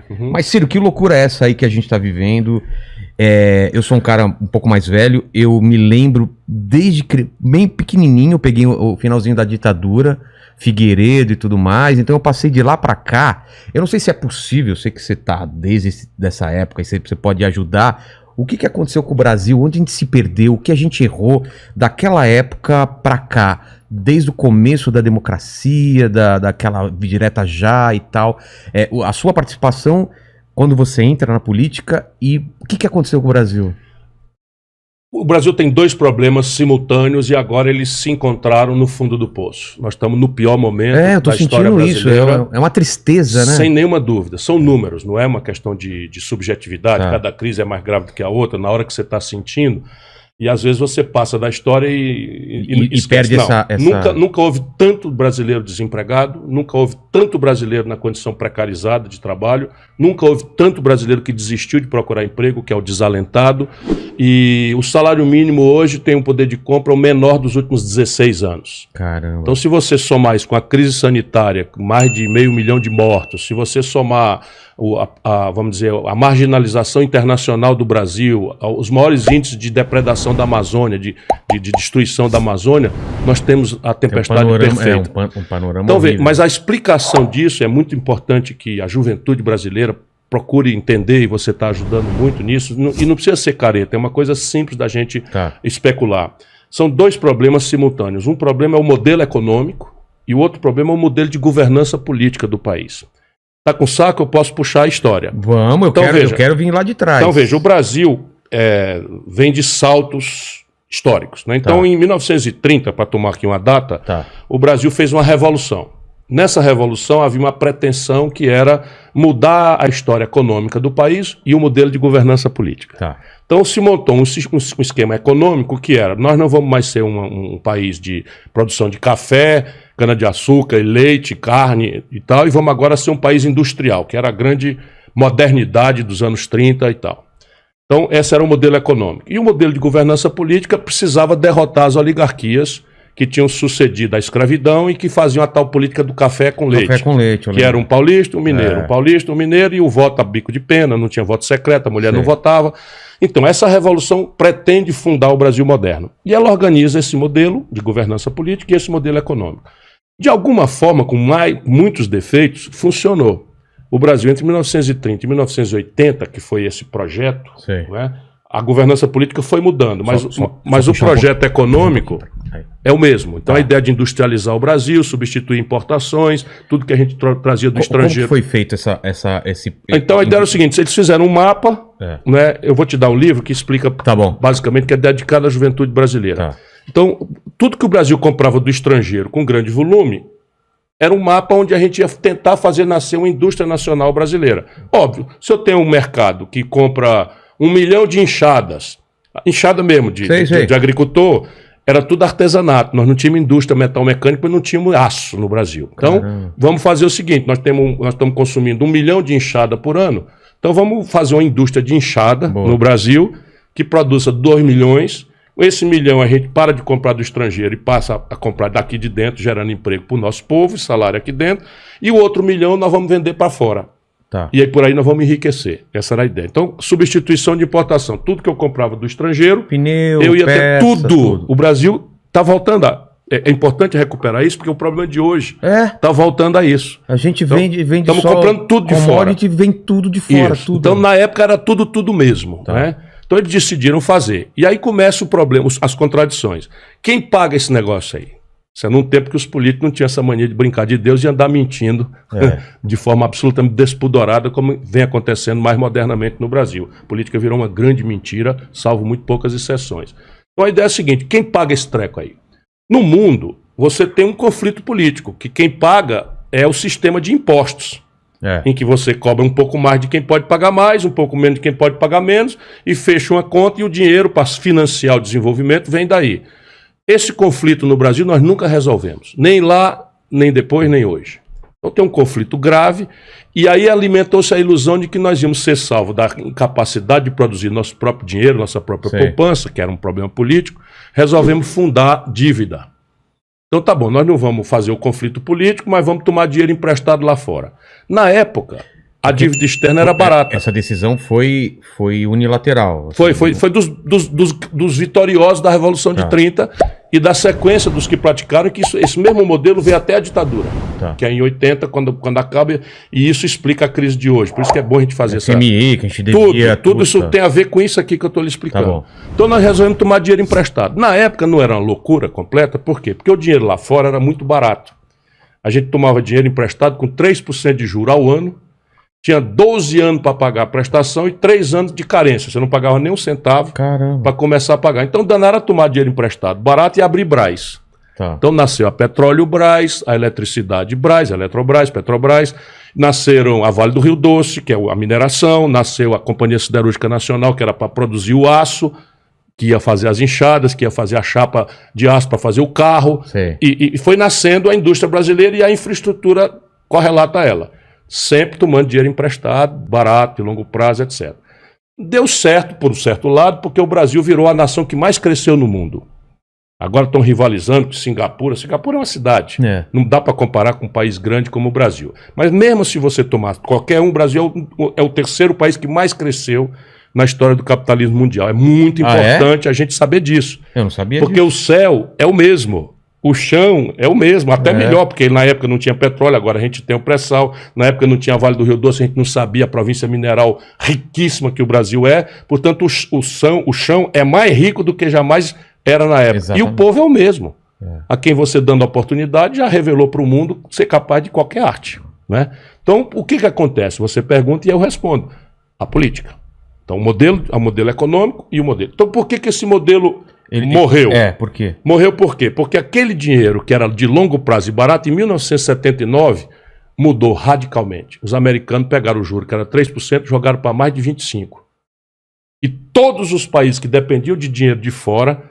Entendi. Uhum. Mas, Ciro, que loucura é essa aí que a gente tá vivendo? Eu sou um cara um pouco mais velho, eu me lembro desde bem pequenininho, eu peguei o finalzinho da ditadura, Figueiredo e tudo mais, então eu passei de lá pra cá. Eu não sei se é possível, eu sei que você tá desde dessa época e você pode ajudar. O que aconteceu com o Brasil? Onde a gente se perdeu? O que a gente errou daquela época pra cá? Desde o começo da democracia, daquela direta já e tal. A sua participação quando você entra na política e o que aconteceu com o Brasil? O Brasil tem dois problemas simultâneos e agora eles se encontraram no fundo do poço. Nós estamos no pior momento eu tô da história sentindo brasileira. Isso, é uma tristeza, né? Sem nenhuma dúvida. São números, não é uma questão de subjetividade. Tá. Cada crise é mais grave do que a outra, na hora que você está sentindo. E às vezes você passa da história e perde essa... Nunca houve tanto brasileiro desempregado, nunca houve tanto brasileiro na condição precarizada de trabalho, nunca houve tanto brasileiro que desistiu de procurar emprego, que é o desalentado. E o salário mínimo hoje tem um poder de compra o menor dos últimos 16 anos. Caramba. Então, se você somar isso com a crise sanitária, com mais de 500 mil de mortos, se você somar vamos dizer, a marginalização internacional do Brasil, os maiores índices de depredação da Amazônia, de destruição da Amazônia, nós temos a tempestade perfeita. Um panorama então, horrível. mas a explicação disso é muito importante que a juventude brasileira procure entender, e você está ajudando muito nisso, e não precisa ser careta, é uma coisa simples da gente especular. São dois problemas simultâneos. Um problema é o modelo econômico e o outro problema é o modelo de governança política do país. Tá com saco? Eu posso puxar a história. Vamos, eu quero vir lá de trás. Então veja, o Brasil vem de saltos históricos, né? Então em 1930, para tomar aqui uma data, o Brasil fez uma revolução. Nessa revolução havia uma pretensão que era mudar a história econômica do país e o modelo de governança política. Então se montou um esquema econômico que era, nós não vamos mais ser um país de produção de café, cana-de-açúcar, leite, carne e tal, e vamos agora ser um país industrial, que era a grande modernidade dos anos 30 e tal. Então esse era o modelo econômico. E o modelo de governança política precisava derrotar as oligarquias que tinham sucedido a escravidão e que faziam a tal política do café com leite. Café com leite, que era um paulista, um mineiro. Um paulista, um mineiro e o voto a bico de pena, não tinha voto secreto, a mulher não votava. Então, essa revolução pretende fundar o Brasil moderno. E ela organiza esse modelo de governança política e esse modelo econômico. De alguma forma, com muitos defeitos, funcionou. O Brasil, entre 1930 e 1980, que foi esse projeto, né, a governança política foi mudando, mas o projeto econômico é o mesmo. Então a ideia de industrializar o Brasil, substituir importações, tudo que a gente trazia do estrangeiro. Como foi feito esse... Então a ideia era o seguinte, eles fizeram um mapa, né, eu vou te dar um livro que explica basicamente que é dedicado à juventude brasileira. Então tudo que o Brasil comprava do estrangeiro com grande volume, era um mapa onde a gente ia tentar fazer nascer uma indústria nacional brasileira. Óbvio, se eu tenho um mercado que compra 1 milhão de enxadas, enxada mesmo de agricultor, era tudo artesanato. Nós não tínhamos indústria metal mecânica, não tínhamos aço no Brasil. Então, vamos fazer o seguinte, nós estamos consumindo 1 milhão de enxada por ano, então vamos fazer uma indústria de enxada no Brasil, que produza 2 milhões. Esse 1 milhão a gente para de comprar do estrangeiro e passa a comprar daqui de dentro, gerando emprego para o nosso povo, salário aqui dentro, e o outro 1 milhão nós vamos vender para fora. E aí por aí nós vamos enriquecer. Essa era a ideia. Então, substituição de importação. Tudo que eu comprava do estrangeiro, pneu, eu ia ter tudo. O Brasil está voltando a... É importante recuperar isso, porque o problema de hoje está voltando a isso. A gente vende estamos comprando tudo de fora. A gente vende tudo de fora. Tudo. Então, na época, era tudo mesmo. Né? Então, eles decidiram fazer. E aí começa o problema, as contradições. Quem paga esse negócio aí? Isso é num tempo que os políticos não tinham essa mania de brincar de Deus e andar mentindo de forma absolutamente despudorada, como vem acontecendo mais modernamente no Brasil. A política virou uma grande mentira, salvo muito poucas exceções. Então a ideia é a seguinte, quem paga esse treco aí? No mundo, você tem um conflito político, que quem paga é o sistema de impostos, em que você cobra um pouco mais de quem pode pagar mais, um pouco menos de quem pode pagar menos, e fecha uma conta e o dinheiro para financiar o desenvolvimento vem daí. Esse conflito no Brasil nós nunca resolvemos, nem lá, nem depois, nem hoje. Então tem um conflito grave, e aí alimentou-se a ilusão de que nós íamos ser salvos da incapacidade de produzir nosso próprio dinheiro, nossa própria poupança, que era um problema político, resolvemos fundar dívida. Então tá bom, nós não vamos fazer o conflito político, mas vamos tomar dinheiro emprestado lá fora. Na época, A dívida externa era barata. Essa decisão foi unilateral. Foi dos vitoriosos da Revolução de 30 e da sequência dos que praticaram, que esse mesmo modelo veio até a ditadura, que é em 80, quando acaba, e isso explica a crise de hoje. Por isso que é bom a gente fazer essa... FMI, que a gente devia... Tudo isso tem a ver com isso aqui que eu estou lhe explicando. Então nós resolvemos tomar dinheiro emprestado. Na época não era uma loucura completa, por quê? Porque o dinheiro lá fora era muito barato. A gente tomava dinheiro emprestado com 3% de juros ao ano, tinha 12 anos para pagar a prestação e 3 anos de carência. Você não pagava nem um centavo para começar a pagar. Então, danaram a tomar dinheiro emprestado barato e abrir Brás. Então, nasceu a Petróleo Brás, a Eletricidade Brás, a Eletrobras, Petrobras. Nasceram a Vale do Rio Doce, que é a mineração. Nasceu a Companhia Siderúrgica Nacional, que era para produzir o aço, que ia fazer as enxadas, que ia fazer a chapa de aço para fazer o carro. E foi nascendo a indústria brasileira e a infraestrutura correlata a ela. Sempre tomando dinheiro emprestado, barato, de longo prazo, etc. Deu certo, por um certo lado, porque o Brasil virou a nação que mais cresceu no mundo. Agora estão rivalizando com Singapura. Singapura é uma cidade. Não dá para comparar com um país grande como o Brasil. Mas mesmo se você tomar qualquer um, o Brasil é o terceiro país que mais cresceu na história do capitalismo mundial. É muito importante a gente saber disso. Eu não sabia porque disso. O céu é o mesmo. O chão é o mesmo, até melhor, porque na época não tinha petróleo, agora a gente tem o pré-sal. Na época não tinha Vale do Rio Doce, a gente não sabia a província mineral riquíssima que o Brasil é. Portanto, o chão é mais rico do que jamais era na época. Exatamente. E o povo é o mesmo. A quem você dando a oportunidade já revelou para o mundo ser capaz de qualquer arte. Né? Então, o que acontece? Você pergunta e eu respondo. A política. Então, o modelo econômico e o modelo. Então, por que esse modelo... morreu. Por quê? Morreu por quê? Porque aquele dinheiro que era de longo prazo e barato, em 1979, mudou radicalmente. Os americanos pegaram o juro, que era 3%, jogaram para mais de 25%. E todos os países que dependiam de dinheiro de fora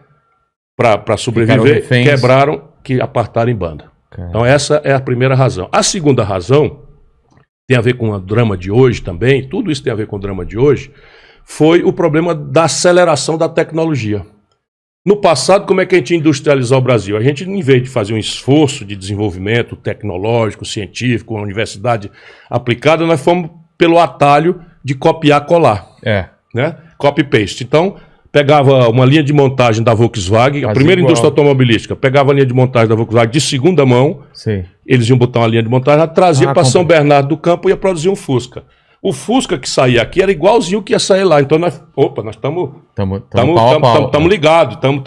para sobreviver, quebraram, que apartaram em banda. Então essa é a primeira razão. A segunda razão, tem a ver com o drama de hoje também, tudo isso tem a ver com o drama de hoje, foi o problema da aceleração da tecnologia. No passado, como é que a gente ia industrializar o Brasil? A gente, em vez de fazer um esforço de desenvolvimento tecnológico, científico, uma universidade aplicada, nós fomos pelo atalho de copiar-colar. Né? Copy-paste. Então, pegava uma linha de montagem da Volkswagen, a primeira indústria automobilística, pegava a linha de montagem da Volkswagen de segunda mão, eles iam botar uma linha de montagem, trazia para São Bernardo do Campo e ia produzir um Fusca. O Fusca que saía aqui era igualzinho que ia sair lá. Então nós estamos ligados, estamos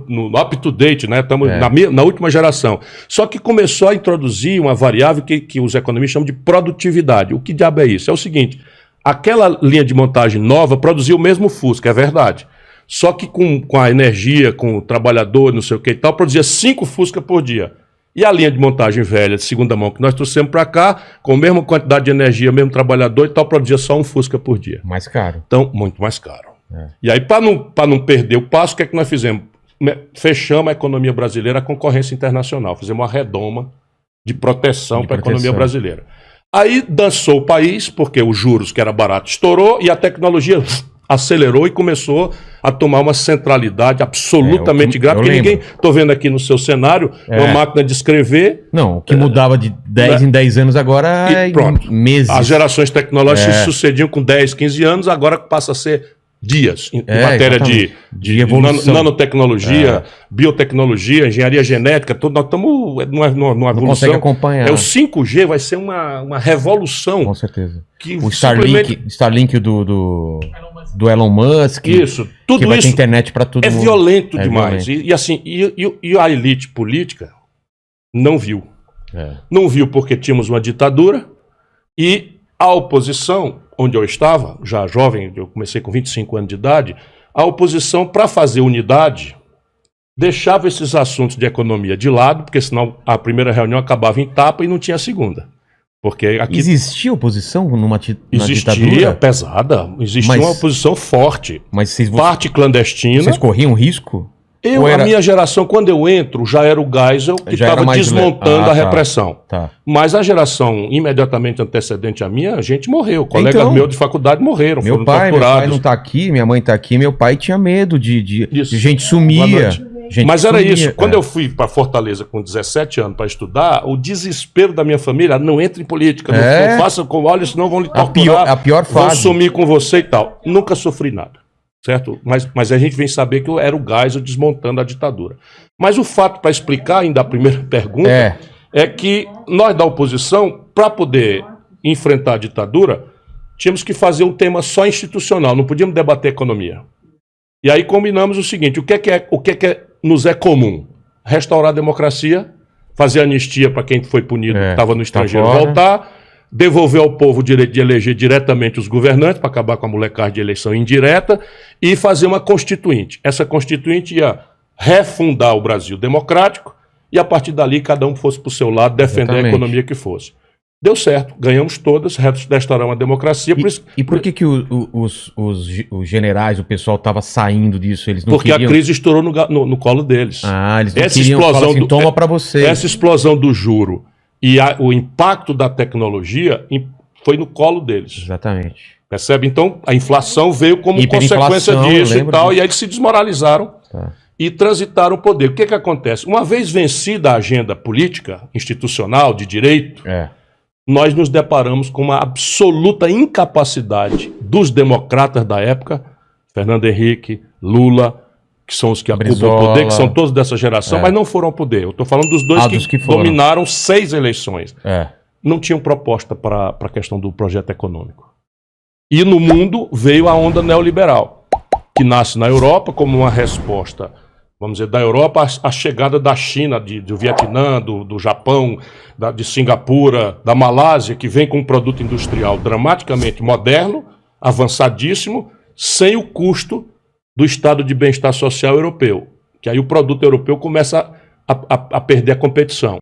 no up-to-date, né? Estamos na última geração. Só que começou a introduzir uma variável que os economistas chamam de produtividade. O que diabo é isso? É o seguinte, aquela linha de montagem nova produziu o mesmo Fusca, é verdade. Só que com a energia, com o trabalhador, não sei o que e tal, produzia 5 Fusca por dia. E a linha de montagem velha, de segunda mão, que nós trouxemos para cá, com a mesma quantidade de energia, mesmo trabalhador e tal, produzia só um Fusca por dia. Mais caro. Então, muito mais caro. E aí, para não perder o passo, o que é que nós fizemos? Fechamos a economia brasileira à concorrência internacional. Fizemos uma redoma de proteção para a economia brasileira. Aí dançou o país, porque os juros, que era barato, estourou e a tecnologia acelerou e começou a tomar uma centralidade absolutamente grave, porque ninguém, estou vendo aqui no seu cenário, uma máquina de escrever... Não, o que mudava de 10 em 10 anos agora em meses. As gerações tecnológicas se sucediam com 10, 15 anos, agora passa a ser dias, em matéria de evolução. Nanotecnologia, biotecnologia, engenharia genética, tudo, nós estamos numa evolução. Não consegue acompanhar. O 5G vai ser uma revolução. Com certeza. Que o Starlink do Elon Musk. Isso, tudo que vai isso ter internet para todo mundo. Violento demais. E a elite política não viu. Não viu porque tínhamos uma ditadura e a oposição, onde eu estava, já jovem, eu comecei com 25 anos de idade, a oposição, para fazer unidade, deixava esses assuntos de economia de lado, porque senão a primeira reunião acabava em tapa e não tinha a segunda. Porque aqui... Existia oposição na ditadura? Existia, pesada. Existia uma oposição forte. Mas parte clandestina. Vocês corriam risco? A minha geração, quando eu entro, já era o Geisel que estava desmontando a repressão. Mas a geração imediatamente antecedente à minha, a gente morreu. Colegas meus de faculdade morreram, foram torturados. Meu pai não está aqui, minha mãe está aqui. Meu pai tinha medo de gente sumia. Gente, Mas era isso. Quando eu fui para Fortaleza com 17 anos para estudar, o desespero da minha família, não entre em política, não faça com olha, senão vão lhe torturar, a pior fase. Vão sumir com você e tal. Nunca sofri nada, certo? Mas a gente vem saber que eu era o Geisel desmontando a ditadura. Mas o fato, para explicar ainda a primeira pergunta, é que nós da oposição, para poder enfrentar a ditadura, tínhamos que fazer um tema só institucional, não podíamos debater economia. E aí combinamos o seguinte, o que nos é comum? Restaurar a democracia, fazer anistia para quem foi punido, que estava no estrangeiro, voltar, devolver ao povo o direito de eleger diretamente os governantes, para acabar com a molecagem de eleição indireta, e fazer uma constituinte. Essa constituinte ia refundar o Brasil democrático, e a partir dali cada um fosse para o seu lado, defender a economia que fosse. Deu certo, ganhamos todas, restauramos a democracia. E por que os generais, o pessoal estava saindo disso? Eles não Porque queriam... a crise estourou no colo deles. Eles não queriam falar assim, toma para você. Essa explosão do juro e o impacto da tecnologia foi no colo deles. Exatamente. Percebe? Então, a inflação veio como consequência disso e tal, e aí eles se desmoralizaram e transitaram o poder. O que acontece? Uma vez vencida a agenda política, institucional, de direito... nós nos deparamos com uma absoluta incapacidade dos democratas da época, Fernando Henrique, Lula, que são os que ocupam o poder, que são todos dessa geração, mas não foram ao poder. Eu estou falando dos dois que dominaram 6 eleições. Não tinham proposta para a questão do projeto econômico. E no mundo veio a onda neoliberal, que nasce na Europa como uma resposta, vamos dizer, da Europa à chegada da China, do Vietnã, do Japão, de Singapura, da Malásia, que vem com um produto industrial dramaticamente moderno, avançadíssimo, sem o custo do estado de bem-estar social europeu. Que aí o produto europeu começa a perder a competição.